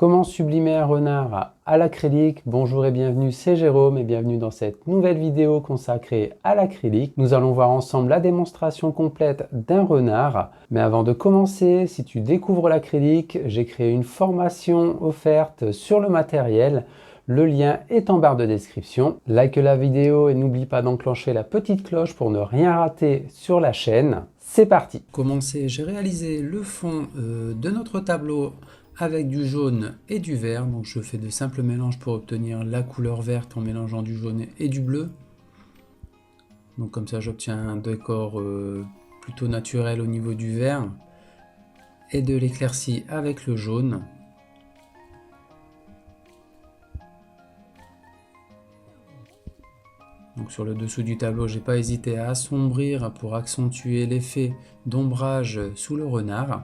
Comment sublimer un renard à l'acrylique? Bonjour et bienvenue, c'est Jérôme et bienvenue dans cette nouvelle vidéo consacrée à l'acrylique. Nous allons voir ensemble la démonstration complète d'un renard. Mais avant de commencer, si tu découvres l'acrylique, j'ai créé une formation offerte sur le matériel. Le lien est en barre de description. Like la vidéo et n'oublie pas d'enclencher la petite cloche pour ne rien rater sur la chaîne. C'est parti! Pour commencer, j'ai réalisé le fond de notre tableau avec du jaune et du vert. Donc je fais de simples mélanges pour obtenir la couleur verte en mélangeant du jaune et du bleu. Donc comme ça j'obtiens un décor plutôt naturel au niveau du vert et de l'éclaircie avec le jaune. Donc sur le dessous du tableau, j'ai pas hésité à assombrir pour accentuer l'effet d'ombrage sous le renard.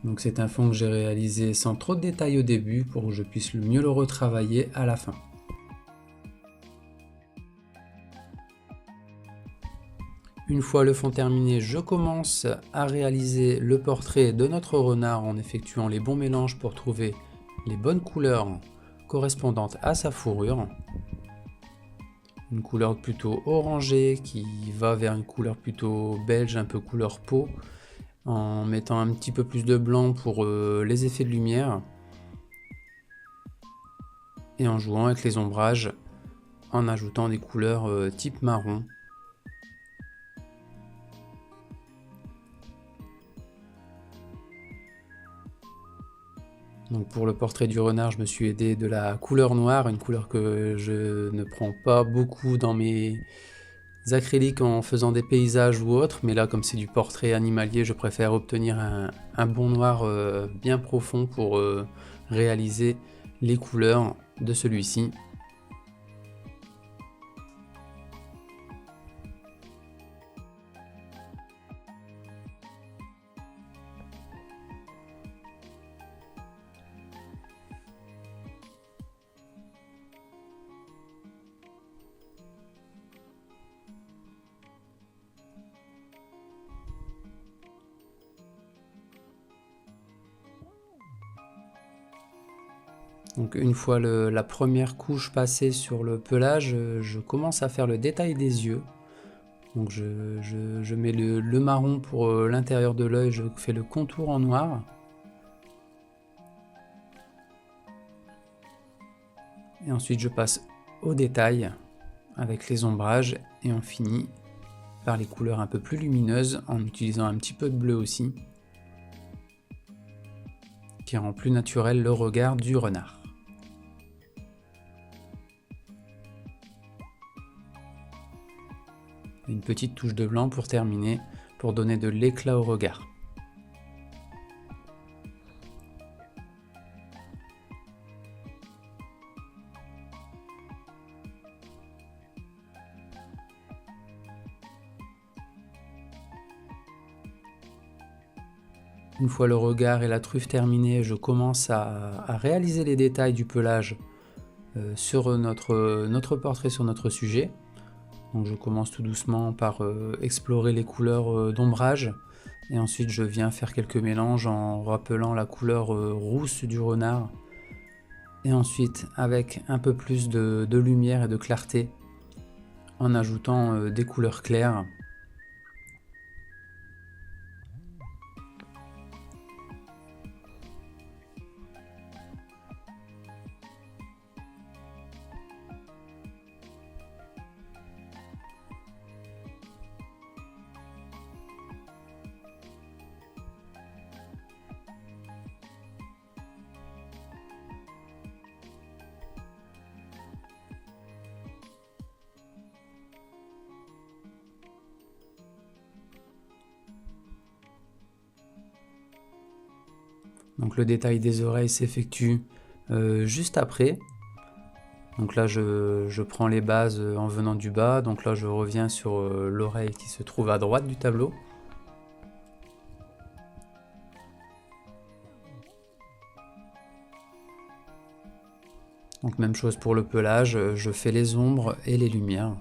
Donc c'est un fond que j'ai réalisé sans trop de détails au début pour que je puisse mieux le retravailler à la fin. Une fois le fond terminé, je commence à réaliser le portrait de notre renard en effectuant les bons mélanges pour trouver les bonnes couleurs correspondantes à sa fourrure. Une couleur plutôt orangée qui va vers une couleur plutôt beige, un peu couleur peau, en mettant un petit peu plus de blanc pour les effets de lumière et en jouant avec les ombrages en ajoutant des couleurs type marron. Donc pour le portrait du renard, je me suis aidé de la couleur noire, une couleur que je ne prends pas beaucoup dans mes acryliques en faisant des paysages ou autres, mais là comme c'est du portrait animalier, je préfère obtenir un bon noir bien profond pour réaliser les couleurs de celui-ci. Donc une fois la première couche passée sur le pelage, je commence à faire le détail des yeux. Donc je mets le marron pour l'intérieur de l'œil, je fais le contour en noir. Et ensuite je passe au détail avec les ombrages et on finit par les couleurs un peu plus lumineuses en utilisant un petit peu de bleu aussi, qui rend plus naturel le regard du renard. Une petite touche de blanc pour terminer, pour donner de l'éclat au regard. Une fois le regard et la truffe terminés, je commence à réaliser les détails du pelage sur notre portrait, sur notre sujet. Donc je commence tout doucement par explorer les couleurs d'ombrage et ensuite je viens faire quelques mélanges en rappelant la couleur rousse du renard et ensuite avec un peu plus de lumière et de clarté en ajoutant des couleurs claires. Donc le détail des oreilles s'effectue juste après. Donc là je prends les bases en venant du bas, donc là je reviens sur l'oreille qui se trouve à droite du tableau. Donc même chose pour le pelage, je fais les ombres et les lumières.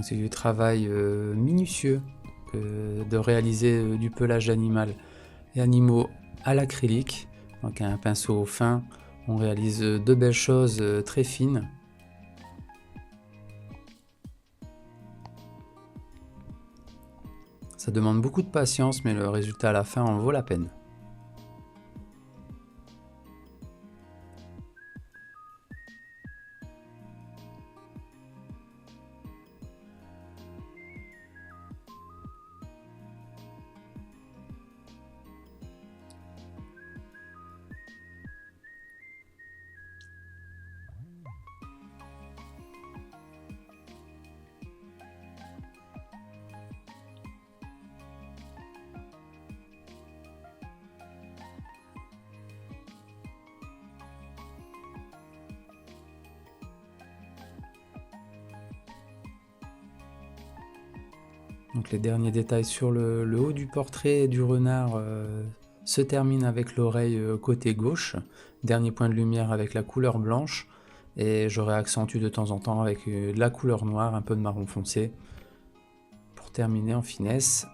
C'est du travail minutieux de réaliser du pelage animal et animaux à l'acrylique. Donc un pinceau fin, on réalise de belles choses très fines. Ça demande beaucoup de patience, mais le résultat à la fin en vaut la peine. Donc les derniers détails sur le haut du portrait du renard se terminent avec l'oreille côté gauche. Dernier point de lumière avec la couleur blanche. Et je réaccentue de temps en temps avec de la couleur noire, un peu de marron foncé. Pour terminer en finesse,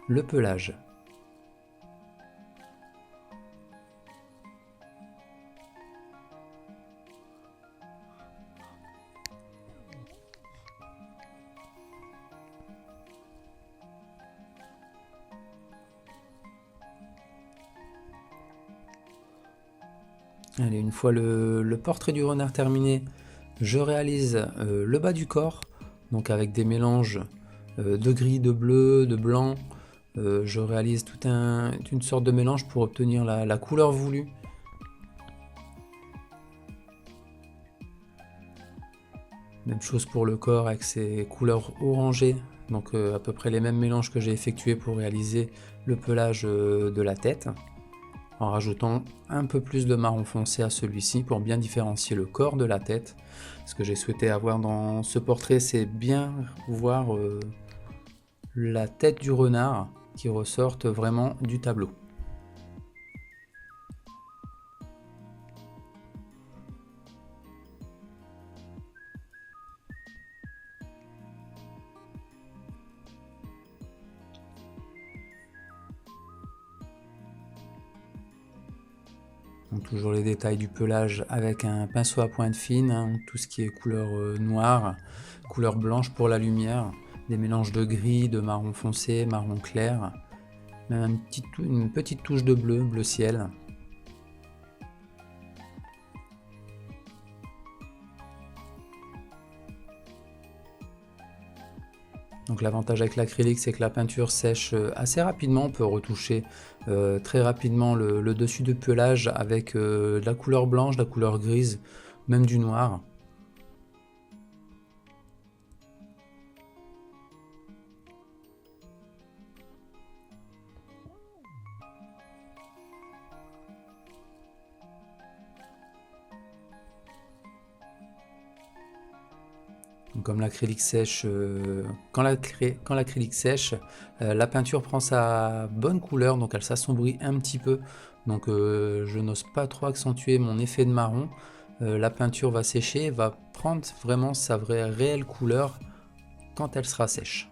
le pelage. Allez, une fois le portrait du renard terminé, je réalise le bas du corps, donc avec des mélanges de gris, de bleu, de blanc. Je réalise une sorte de mélange pour obtenir la couleur voulue. Même chose pour le corps avec ses couleurs orangées, donc à peu près les mêmes mélanges que j'ai effectués pour réaliser le pelage de la tête, en rajoutant un peu plus de marron foncé à celui-ci pour bien différencier le corps de la tête. Ce que j'ai souhaité avoir dans ce portrait, c'est bien voir la tête du renard qui ressorte vraiment du tableau. Donc toujours les détails du pelage avec un pinceau à pointe fine, hein, tout ce qui est couleur noire, couleur blanche pour la lumière, des mélanges de gris, de marron foncé, marron clair, même une petite touche de bleu, bleu ciel. Donc l'avantage avec l'acrylique, c'est que la peinture sèche assez rapidement. On peut retoucher très rapidement le dessus de pelage avec de la couleur blanche, de la couleur grise, même du noir. Comme l'acrylique sèche, quand l'acrylique sèche, la peinture prend sa bonne couleur, donc elle s'assombrit un petit peu. Donc je n'ose pas trop accentuer mon effet de marron. La peinture va sécher, va prendre vraiment sa réelle couleur quand elle sera sèche.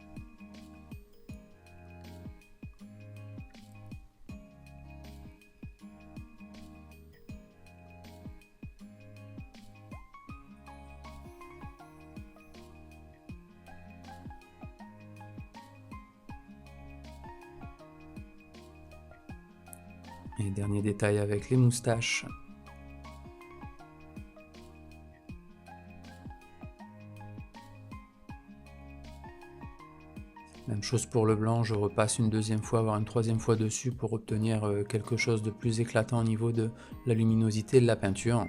Et dernier détail avec les moustaches. Même chose pour le blanc, je repasse une deuxième fois, voire une troisième fois dessus pour obtenir quelque chose de plus éclatant au niveau de la luminosité de la peinture.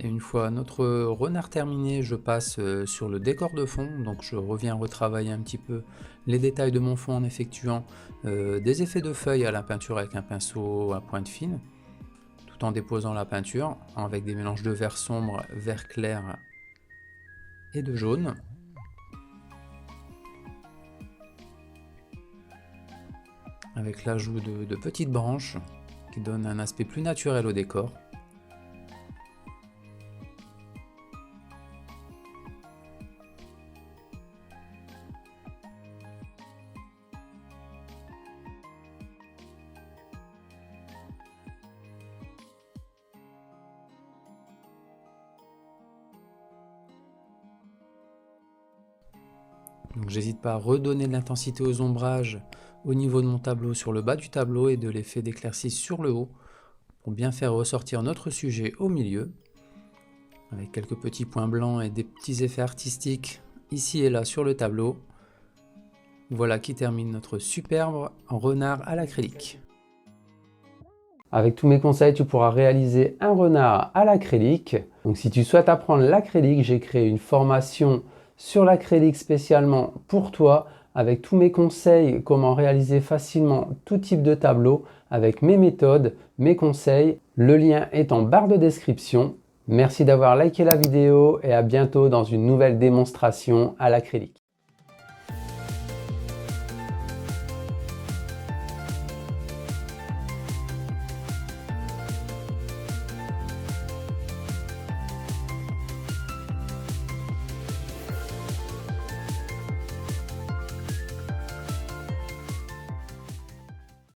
Et Et une fois notre renard terminé, je passe sur le décor de fond. Donc je reviens retravailler un petit peu les détails de mon fond en effectuant des effets de feuilles à la peinture avec un pinceau à pointe fine, tout en déposant la peinture avec des mélanges de vert sombre, vert clair et de jaune. Avec l'ajout de petites branches qui donnent un aspect plus naturel au décor. Donc j'hésite pas à redonner de l'intensité aux ombrages au niveau de mon tableau sur le bas du tableau et de l'effet d'éclaircie sur le haut pour bien faire ressortir notre sujet au milieu avec quelques petits points blancs et des petits effets artistiques ici et là sur le tableau. Voilà qui termine notre superbe renard à l'acrylique. Avec tous mes conseils, tu pourras réaliser un renard à l'acrylique. Donc si tu souhaites apprendre l'acrylique, j'ai créé une formation sur l'acrylique spécialement pour toi, avec tous mes conseils, comment réaliser facilement tout type de tableau, avec mes méthodes, mes conseils. Le lien est en barre de description. Merci d'avoir liké la vidéo et à bientôt dans une nouvelle démonstration à l'acrylique.